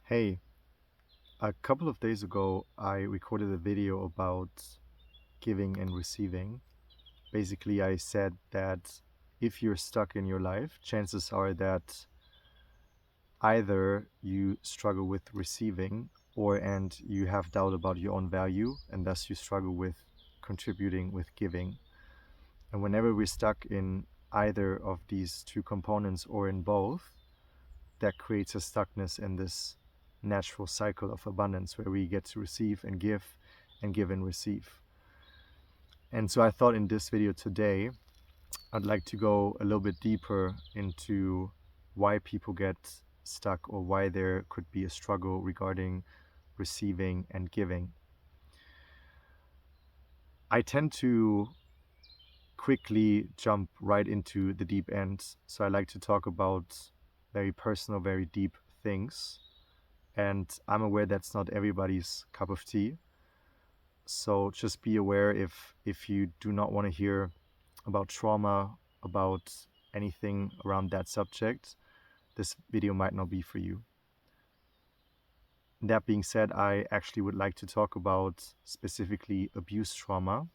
Hey, a couple of days ago, I recorded a video about giving and receiving. Basically, I said that if you're stuck in your life, chances are that either you struggle with receiving and you have doubt about your own value, and thus you struggle with contributing with giving. And whenever we're stuck in either of these two components or in both, that creates a stuckness in this natural cycle of abundance where we get to receive and give and receive. And so I thought in this video today, I'd like to go a little bit deeper into why people get stuck or why there could be a struggle regarding receiving and giving. I tend to quickly jump right into the deep end. So I like to talk about very personal, very deep things. And I'm aware that's not everybody's cup of tea. So just be aware if you do not want to hear about trauma, about anything around that subject, this video might not be for you. That being said, I actually would like to talk about specifically abuse trauma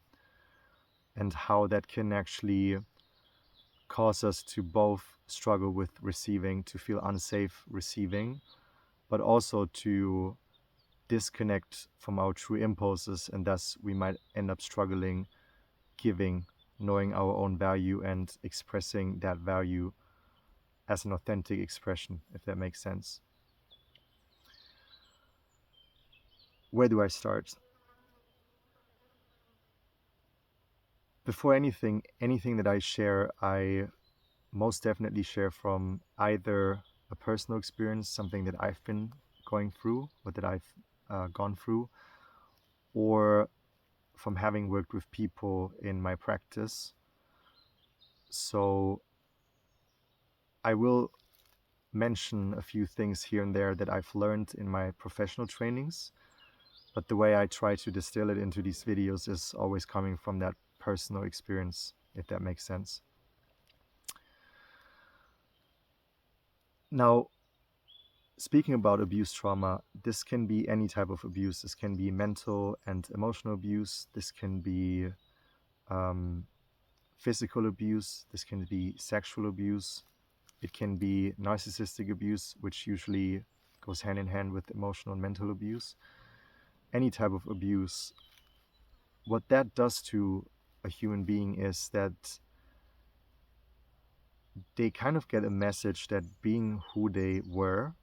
and how that can actually cause us to both struggle with receiving, to feel unsafe receiving, but also to disconnect from our true impulses, and thus we might end up struggling giving, knowing our own value and expressing that value as an authentic expression, if that makes sense. Where do I start? Before anything that I share, I most definitely share from either a personal experience, something that I've been going through or that I've gone through, or from having worked with people in my practice. So I will mention a few things here and there that I've learned in my professional trainings, but the way I try to distill it into these videos is always coming from that personal experience, if that makes sense. Now, speaking about abuse trauma, this can be any type of abuse. This can be mental and emotional abuse. This can be physical abuse. This can be sexual abuse. It can be narcissistic abuse, which usually goes hand in hand with emotional and mental abuse. Any type of abuse. What that does to a human being is that they kind of get a message that being who they were,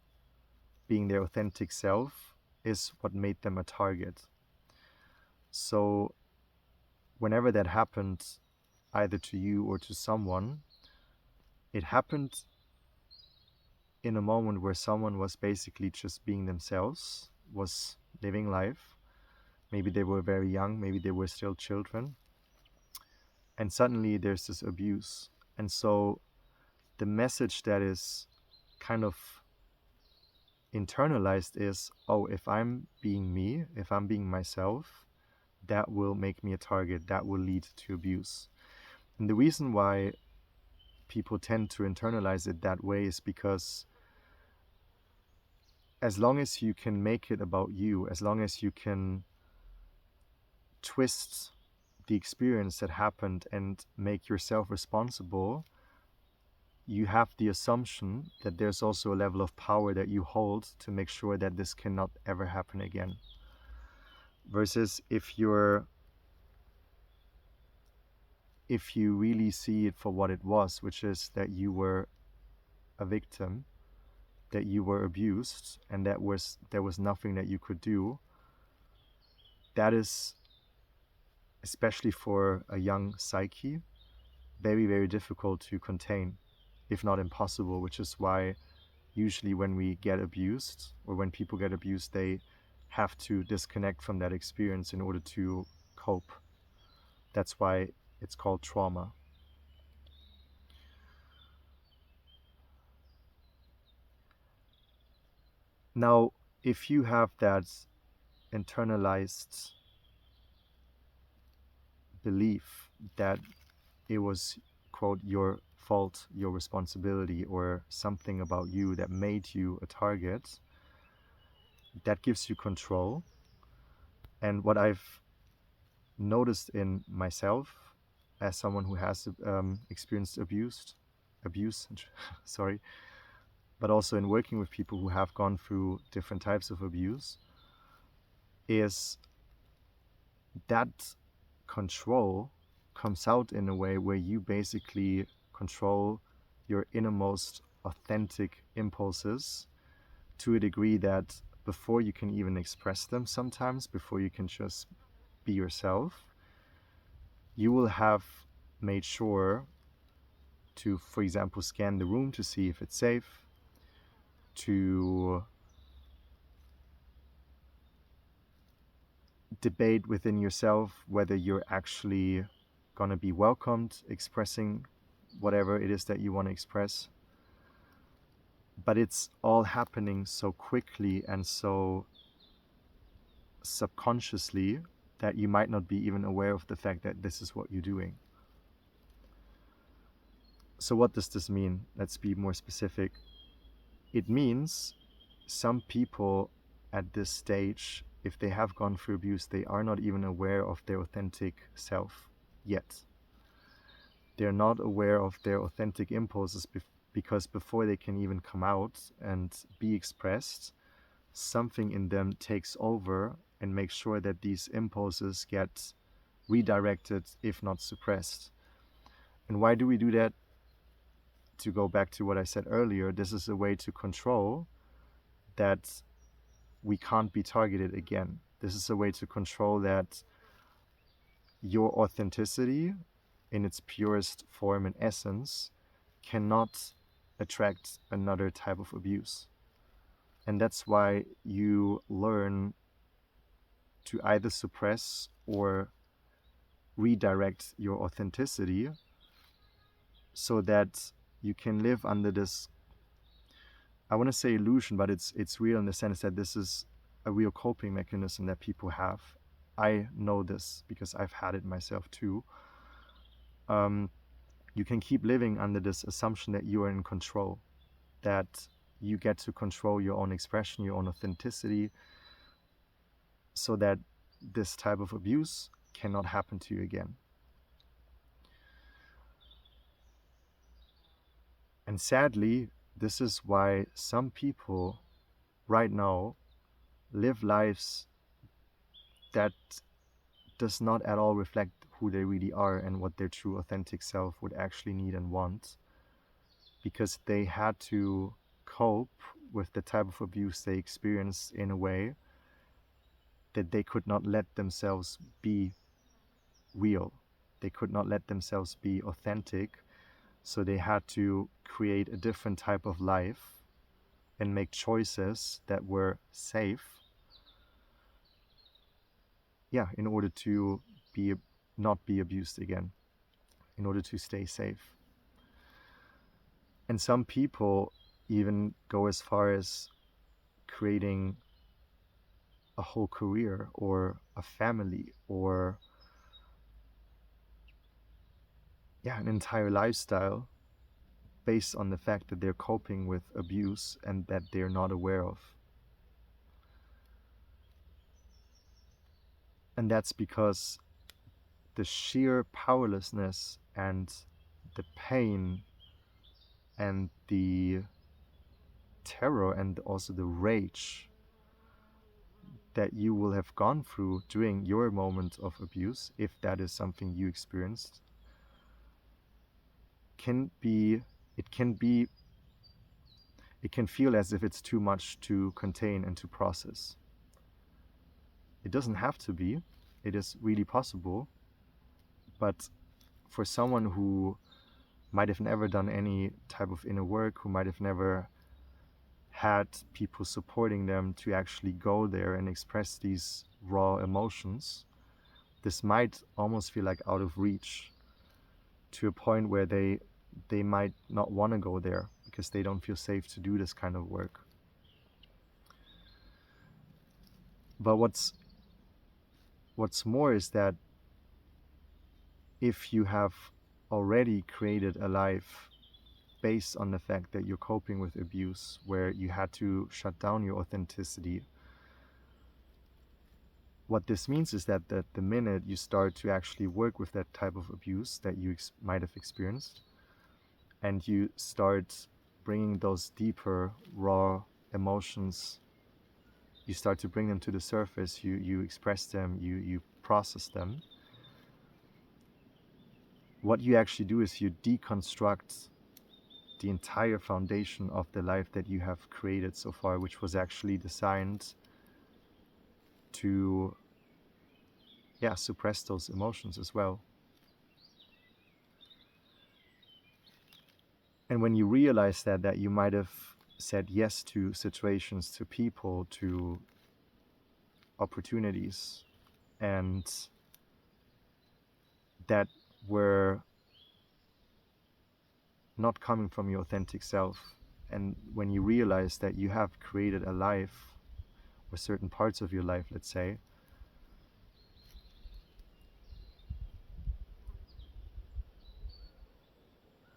being their authentic self, is what made them a target. So whenever that happened, either to you or to someone, it happened in a moment where someone was basically just being themselves, was living life. Maybe they were very young, maybe they were still children. And suddenly there's this abuse. And so the message that is kind of internalized is, oh, if I'm being me, if I'm being myself, that will make me a target, that will lead to abuse. And the reason why people tend to internalize it that way is because as long as you can make it about you, as long as you can twist the experience that happened and make yourself responsible, you have the assumption that there's also a level of power that you hold to make sure that this cannot ever happen again. Versus if you really see it for what it was, which is that you were a victim, that you were abused, and there was nothing that you could do, that is, especially for a young psyche, very, very difficult to contain, if not impossible, which is why usually when we get abused or when people get abused, they have to disconnect from that experience in order to cope. That's why it's called trauma. Now, if you have that internalized belief that it was, quote, your fault, your responsibility, or something about you that made you a target, that gives you control. And what I've noticed in myself as someone who has experienced abuse, sorry, but also in working with people who have gone through different types of abuse, is that control comes out in a way where you basically control your innermost authentic impulses to a degree that before you can even express them, sometimes before you can just be yourself, you will have made sure to, for example, scan the room to see if it's safe, to debate within yourself whether you're actually going to be welcomed expressing whatever it is that you want to express. But it's all happening so quickly and so subconsciously that you might not be even aware of the fact that this is what you're doing. So what does this mean? Let's be more specific. It means some people at this stage, if they have gone through abuse, they are not even aware of their authentic self yet. They're not aware of their authentic impulses because before they can even come out and be expressed, something in them takes over and makes sure that these impulses get redirected, if not suppressed. And why do we do that? To go back to what I said earlier, this is a way to control that we can't be targeted again. This is a way to control that your authenticity in its purest form and essence cannot attract another type of abuse. And that's why you learn to either suppress or redirect your authenticity so that you can live under this, I want to say illusion, but it's real in the sense that this is a real coping mechanism that people have. I know this because I've had it myself too. You can keep living under this assumption that you are in control, that you get to control your own expression, your own authenticity, so that this type of abuse cannot happen to you again. And sadly, this is why some people right now live lives that does not at all reflect who they really are and what their true authentic self would actually need and want, because they had to cope with the type of abuse they experienced in a way that they could not let themselves be real. They could not let themselves be authentic. So they had to create a different type of life and make choices that were safe, in order to not be abused again, in order to stay safe. And some people even go as far as creating a whole career or a family or an entire lifestyle based on the fact that they're coping with abuse and that they're not aware of. And that's because the sheer powerlessness and the pain and the terror and also the rage that you will have gone through during your moment of abuse, if that is something you experienced, it can feel as if it's too much to contain and to process. It doesn't have to be. It is really possible. But for someone who might have never done any type of inner work, who might have never had people supporting them to actually go there and express these raw emotions, this might almost feel like out of reach, to a point where they might not want to go there because they don't feel safe to do this kind of work. But what's more is that if you have already created a life based on the fact that you're coping with abuse, where you had to shut down your authenticity, what this means is that the minute you start to actually work with that type of abuse that you might have experienced, and you start bringing those deeper, raw emotions, you start to bring them to the surface, you express them, you process them, what you actually do is you deconstruct the entire foundation of the life that you have created so far, which was actually designed to suppress those emotions as well. And when you realize that you might have said yes to situations, to people, to opportunities, and that were not coming from your authentic self, and when you realize that you have created a life, or certain parts of your life, let's say,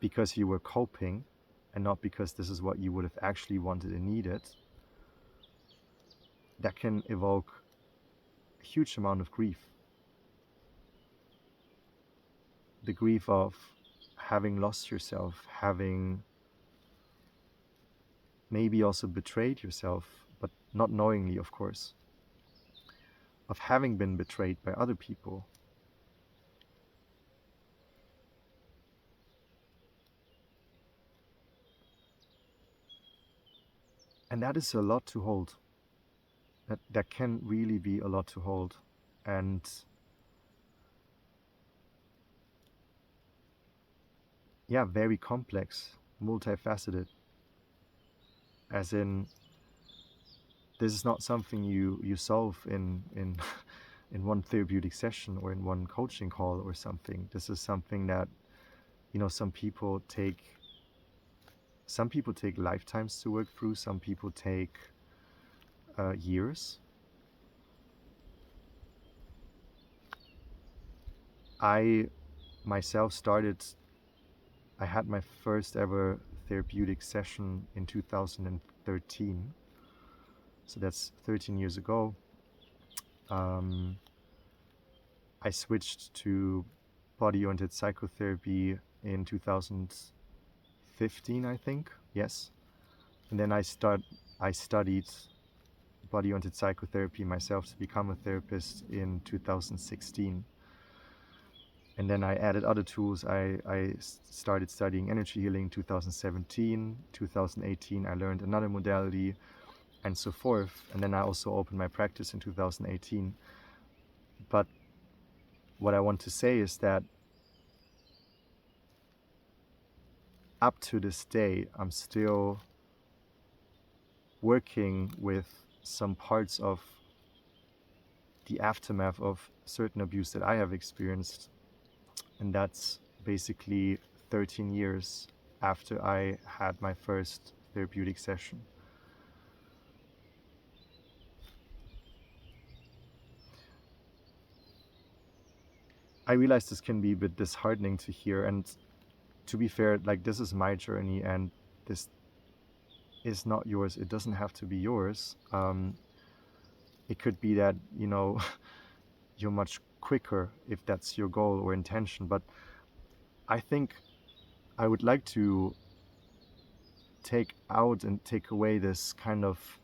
because you were coping and not because this is what you would have actually wanted and needed, that can evoke a huge amount of grief. The grief of having lost yourself, having maybe also betrayed yourself, but not knowingly, of course, of having been betrayed by other people. And that is a lot to hold. That can really be a lot to hold. And yeah, very complex, multifaceted. As in, this is not something you solve in in one therapeutic session or in one coaching call or something. This is something that, some people take lifetimes to work through. Some people take years. I myself I had my first ever therapeutic session in 2013. So that's 13 years ago. I switched to body-oriented psychotherapy in 2015, I think. Yes. And then I studied body-oriented psychotherapy myself to become a therapist in 2016. And then I added other tools. I started studying energy healing in 2017. 2018, I learned another modality, and so forth. And then I also opened my practice in 2018. But what I want to say is that up to this day, I'm still working with some parts of the aftermath of certain abuse that I have experienced. And that's basically 13 years after I had my first therapeutic session. I realize this can be a bit disheartening to hear, and to be fair, like, this is my journey and this is not yours. It doesn't have to be yours. It could be that, you're much quicker if that's your goal or intention, but I think I would like to take out and take away this kind of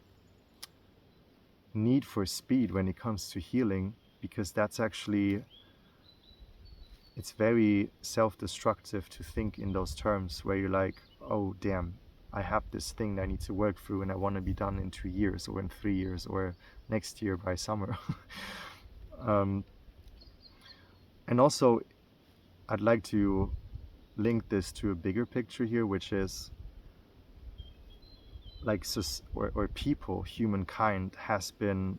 need for speed when it comes to healing, because that's actually, it's very self-destructive to think in those terms where you're like, oh damn, I have this thing that I need to work through and I want to be done in 2 years or in 3 years or next year by summer. And also, I'd like to link this to a bigger picture here, which is like, or people, humankind has been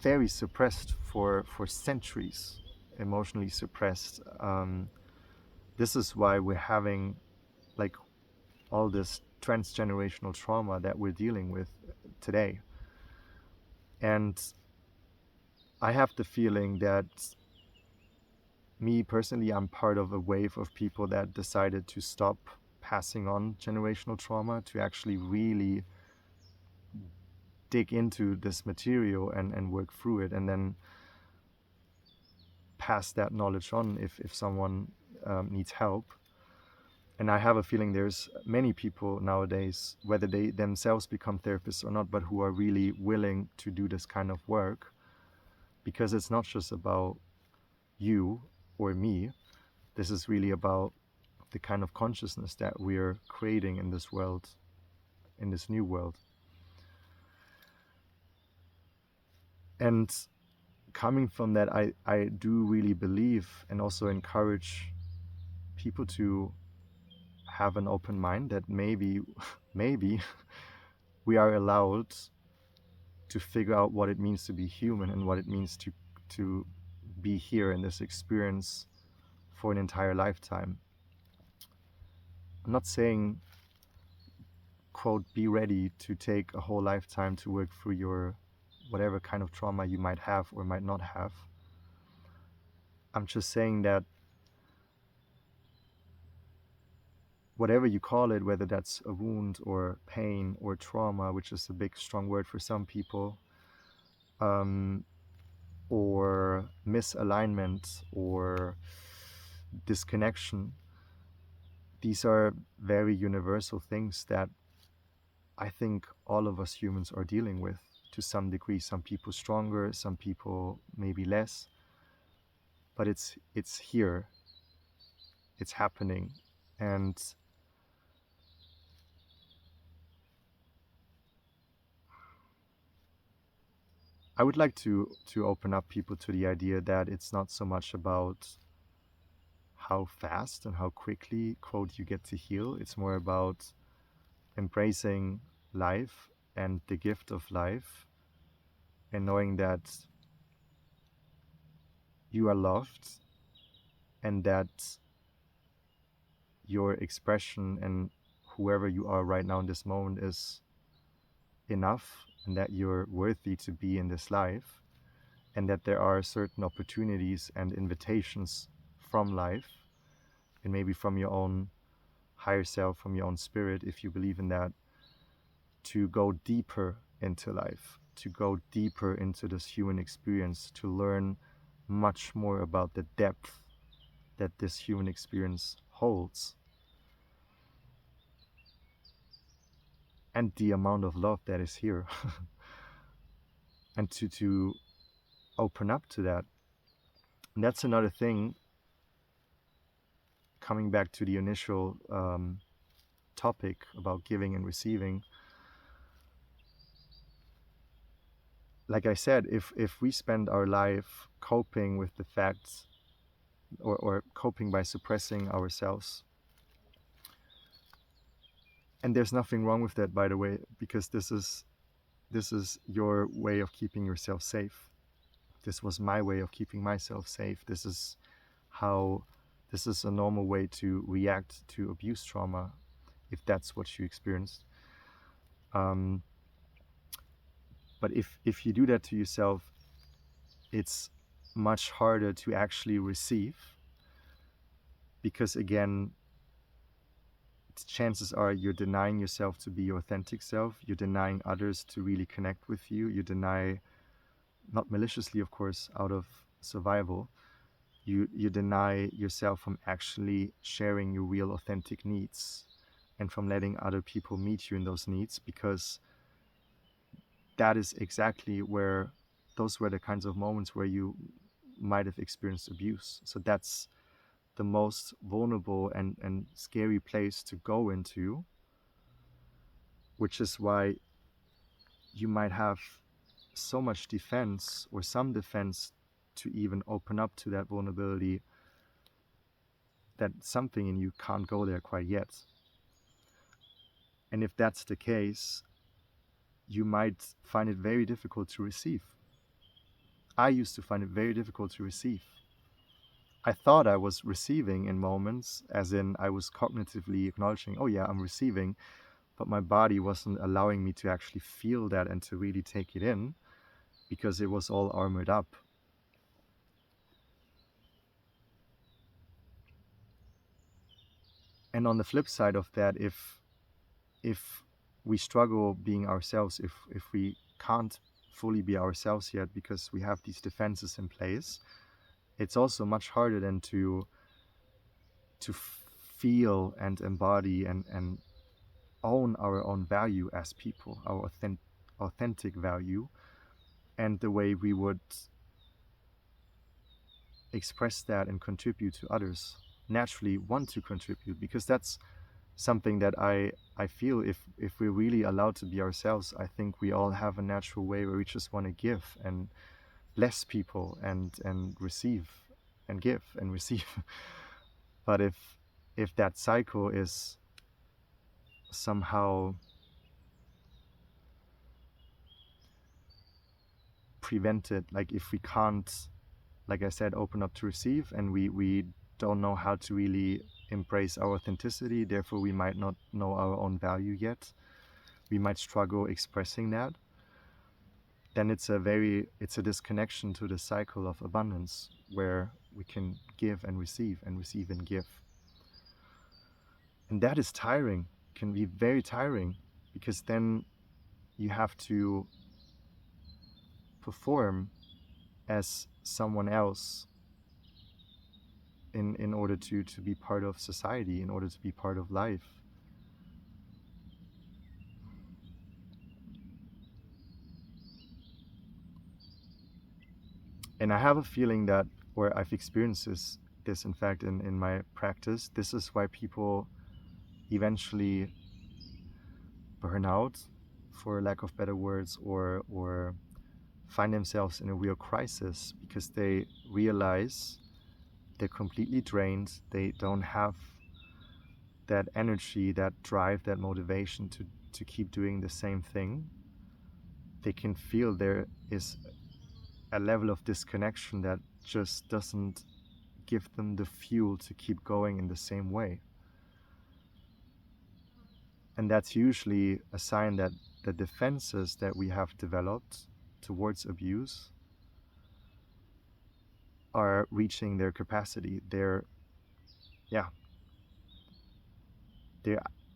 very suppressed for centuries, emotionally suppressed. This is why we're having like all this transgenerational trauma that we're dealing with today. And I have the feeling that me personally, I'm part of a wave of people that decided to stop passing on generational trauma, to actually really dig into this material and work through it, and then pass that knowledge on if someone needs help. And I have a feeling there's many people nowadays, whether they themselves become therapists or not, but who are really willing to do this kind of work, because it's not just about you or me. This is really about the kind of consciousness that we're creating in this world, in this new world. And coming from that, I do really believe and also encourage people to have an open mind that maybe we are allowed to figure out what it means to be human and what it means to be here in this experience for an entire lifetime. I'm not saying, quote, be ready to take a whole lifetime to work through your whatever kind of trauma you might have or might not have. I'm just saying that whatever you call it, whether that's a wound or pain or trauma, which is a big strong word for some people, or misalignment or disconnection, these are very universal things that I think all of us humans are dealing with to some degree. Some people stronger, some people maybe less, but it's here, it's happening. And I would like to open up people to the idea that it's not so much about how fast and how quickly, quote, you get to heal. It's more about embracing life and the gift of life, and knowing that you are loved and that your expression and whoever you are right now in this moment is enough, and that you're worthy to be in this life, and that there are certain opportunities and invitations from life, and maybe from your own higher self, from your own spirit, if you believe in that, to go deeper into life, to go deeper into this human experience, to learn much more about the depth that this human experience holds, and the amount of love that is here. And to open up to that. And that's another thing, coming back to the initial topic about giving and receiving. Like I said, if we spend our life coping with the facts, or coping by suppressing ourselves, and there's nothing wrong with that, by the way, because this is your way of keeping yourself safe. This was my way of keeping myself safe. This is a normal way to react to abuse trauma, if that's what you experienced. But if you do that to yourself, it's much harder to actually receive, because again, chances are you're denying yourself to be your authentic self. You're denying others to really connect with you. You deny, not maliciously, of course, out of survival. You deny yourself from actually sharing your real authentic needs and from letting other people meet you in those needs, because that is exactly where those were the kinds of moments where you might have experienced abuse. So that's the most vulnerable and scary place to go into, which is why you might have so much defense or some defense to even open up to that vulnerability, that something in you can't go there quite yet. And if that's the case, you might find it very difficult to receive. I used to find it very difficult to receive. I thought I was receiving in moments, as in I was cognitively acknowledging, oh yeah, I'm receiving, but my body wasn't allowing me to actually feel that and to really take it in, because it was all armored up. And on the flip side of that, if we struggle being ourselves, if we can't fully be ourselves yet because we have these defenses in place, it's also much harder than to feel and embody and own our own value as people, our authentic value, and the way we would express that and contribute to others, naturally want to contribute, because that's something that I feel if we're really allowed to be ourselves, I think we all have a natural way where we just want to give and bless people and receive and give and receive. But if that cycle is somehow prevented, like if we can't, like I said, open up to receive, and we don't know how to really embrace our authenticity, therefore we might not know our own value yet, we might struggle expressing that, then it's a disconnection to the cycle of abundance where we can give and receive and give. And that is tiring, can be very tiring, because then you have to perform as someone else in order to be part of society, in order to be part of life. And I have a feeling that, or I've experienced this in fact in my practice, this is why people eventually burn out, for lack of better words, or find themselves in a real crisis, because they realize they're completely drained, they don't have that energy, that drive, that motivation to keep doing the same thing. They can feel there is a level of disconnection that just doesn't give them the fuel to keep going in the same way. And that's usually a sign that the defenses that we have developed towards abuse are reaching their capacity. They're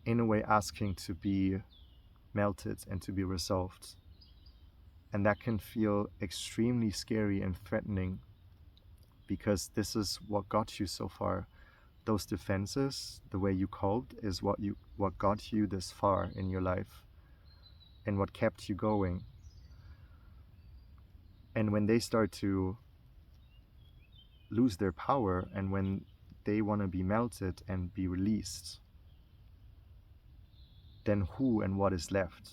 in a way asking to be melted and to be resolved. And that can feel extremely scary and threatening, because this is what got you so far. Those defenses, the way you coped, is what got you this far in your life and what kept you going. And when they start to lose their power, and when they want to be melted and be released, then who and what is left?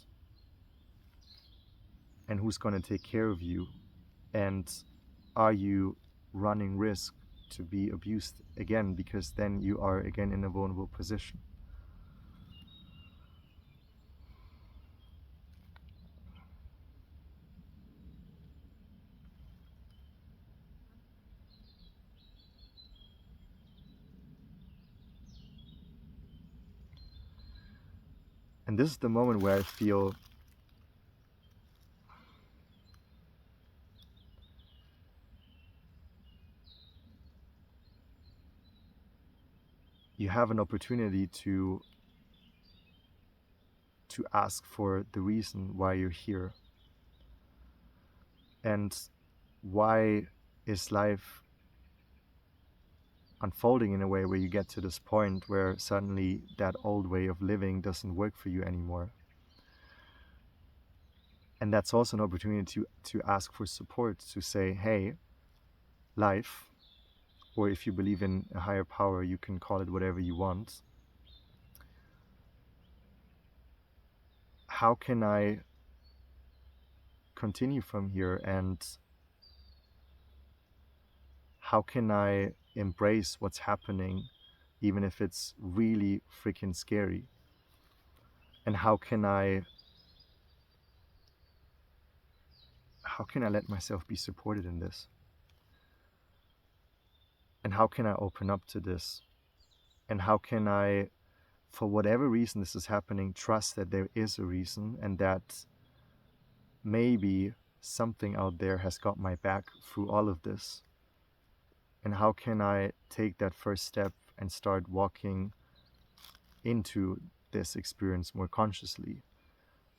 And who's going to take care of you? And are you running risk to be abused again, because then you are again in a vulnerable position? And this is the moment where I feel you have an opportunity to ask for the reason why you're here. And why is life unfolding in a way where you get to this point where suddenly that old way of living doesn't work for you anymore? And that's also an opportunity to ask for support, to say, hey, life, or if you believe in a higher power, you can call it whatever you want. How can I continue from here, and how can I embrace what's happening, even if it's really freaking scary? And how can I let myself be supported in this? And how can I open up to this? And how can I, for whatever reason this is happening, trust that there is a reason, and that maybe something out there has got my back through all of this? And how can I take that first step and start walking into this experience more consciously,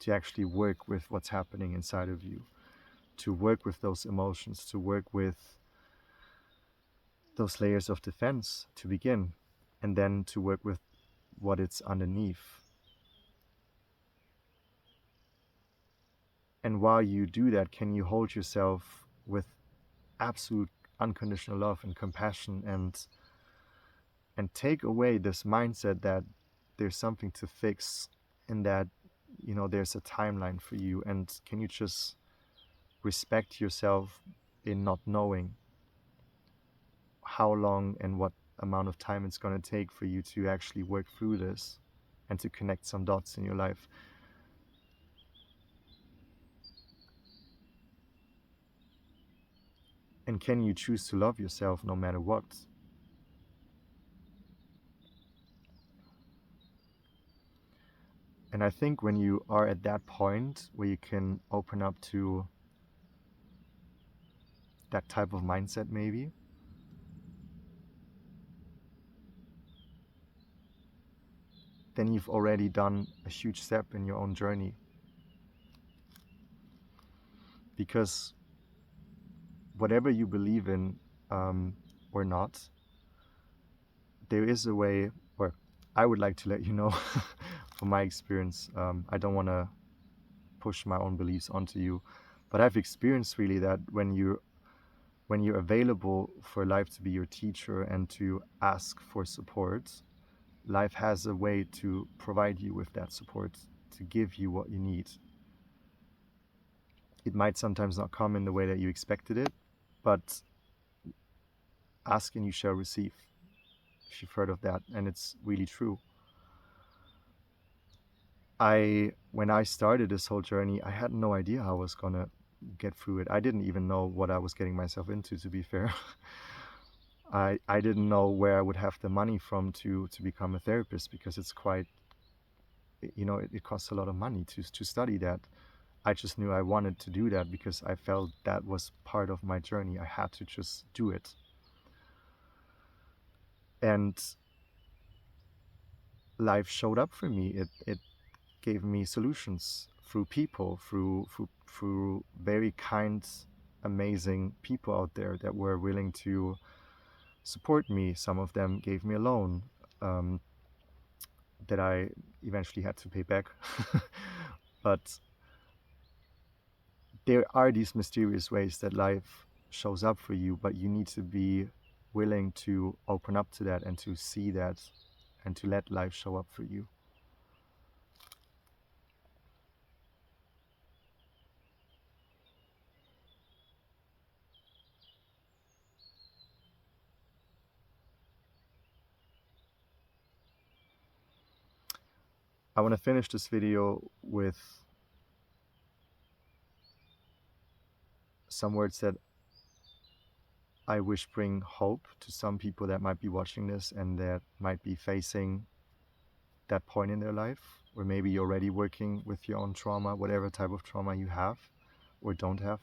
to actually work with what's happening inside of you, to work with those emotions, to work with those layers of defense to begin, and then to work with what it's underneath. And while you do that, can you hold yourself with absolute unconditional love and compassion, and take away this mindset that there's something to fix, and that, you know, there's a timeline for you, and can you just respect yourself in not knowing how long and what amount of time it's going to take for you to actually work through this and to connect some dots in your life. And can you choose to love yourself no matter what? And I think when you are at that point where you can open up to that type of mindset, maybe, then you've already done a huge step in your own journey. Because whatever you believe in, or not, there is a way, or I would like to let you know from my experience, I don't want to push my own beliefs onto you, but I've experienced really that when you're available for life to be your teacher and to ask for support, life has a way to provide you with that support, to give you what you need. It might sometimes not come in the way that you expected it, but ask and you shall receive, if you've heard of that, and it's really true. When I started this whole journey, I had no idea how I was gonna get through it. I didn't even know what I was getting myself into, to be fair. I didn't know where I would have the money from to become a therapist, because it's quite, you know, it costs a lot of money to study that. I just knew I wanted to do that because I felt that was part of my journey. I had to just do it. And life showed up for me. It gave me solutions through people, through very kind, amazing people out there that were willing to support me. Some of them gave me a loan that I eventually had to pay back. But there are these mysterious ways that life shows up for you, but you need to be willing to open up to that and to see that and to let life show up for you. I want to finish this video with some words that I wish bring hope to some people that might be watching this and that might be facing that point in their life, or maybe you're already working with your own trauma, whatever type of trauma you have or don't have.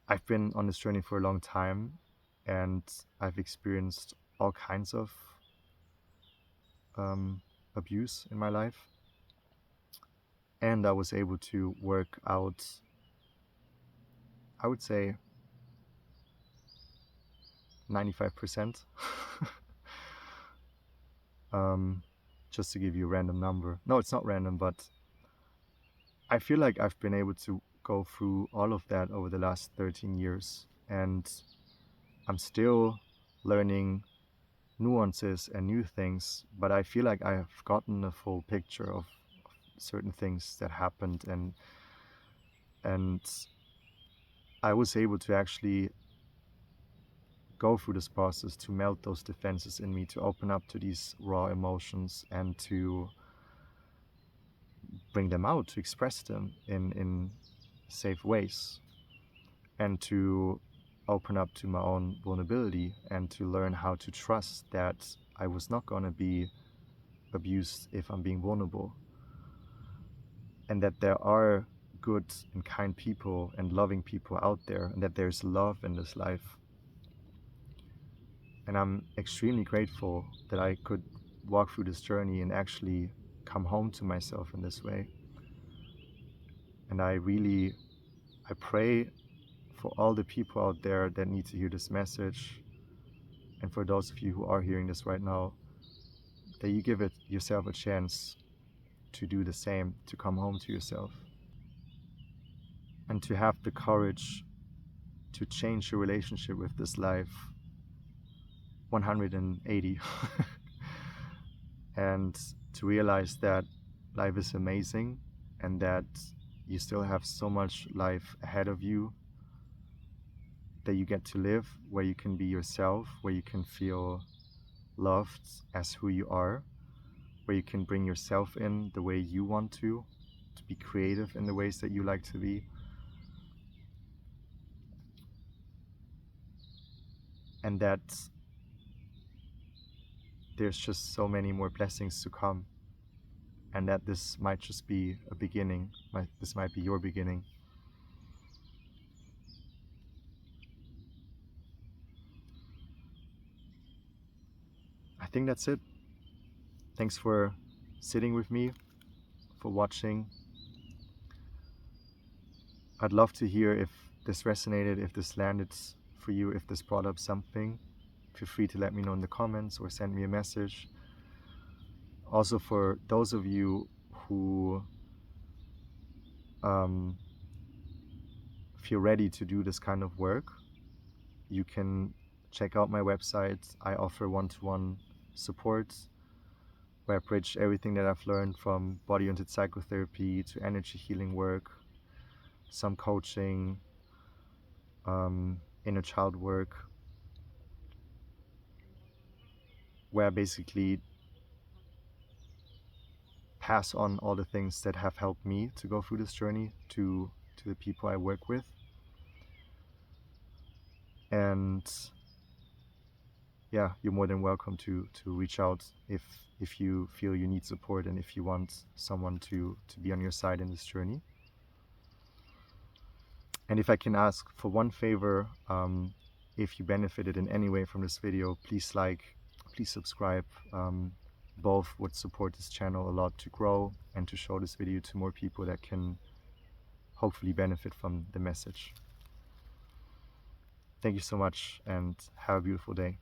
I've been on this journey for a long time, and I've experienced all kinds of abuse in my life, and I was able to work out, I would say, 95%. Just to give you a random number. No, it's not random, but I feel like I've been able to go through all of that over the last 13 years, and I'm still learning nuances and new things, but I feel like I have gotten a full picture of certain things that happened, and I was able to actually go through this process to melt those defenses in me, to open up to these raw emotions and to bring them out, to express them in safe ways, and to open up to my own vulnerability and to learn how to trust that I was not going to be abused if I'm being vulnerable, and that there are good and kind people and loving people out there, and that there's love in this life. And I'm extremely grateful that I could walk through this journey and actually come home to myself in this way. And I pray for all the people out there that need to hear this message, and for those of you who are hearing this right now, that you give yourself a chance to do the same, to come home to yourself, and to have the courage to change your relationship with this life 180 and to realize that life is amazing and that you still have so much life ahead of you that you get to live, where you can be yourself, where you can feel loved as who you are, where you can bring yourself in the way you want to be creative in the ways that you like to be. And that there's just so many more blessings to come, and that this might just be a beginning. This might be your beginning. I think that's it. Thanks for sitting with me, for watching. I'd love to hear if this resonated, if this landed for you, if this brought up something. Feel free to let me know in the comments or send me a message. Also, for those of you who feel ready to do this kind of work, you can check out my website. I offer one-to-one support where I bridge everything that I've learned, from body-oriented psychotherapy to energy healing work, some coaching, inner child work, where I basically pass on all the things that have helped me to go through this journey to the people I work with. And yeah, you're more than welcome to reach out if you feel you need support and if you want someone to be on your side in this journey. And if I can ask for one favor, if you benefited in any way from this video, please subscribe. Both would support this channel a lot to grow and to show this video to more people that can hopefully benefit from the message. Thank you so much and have a beautiful day.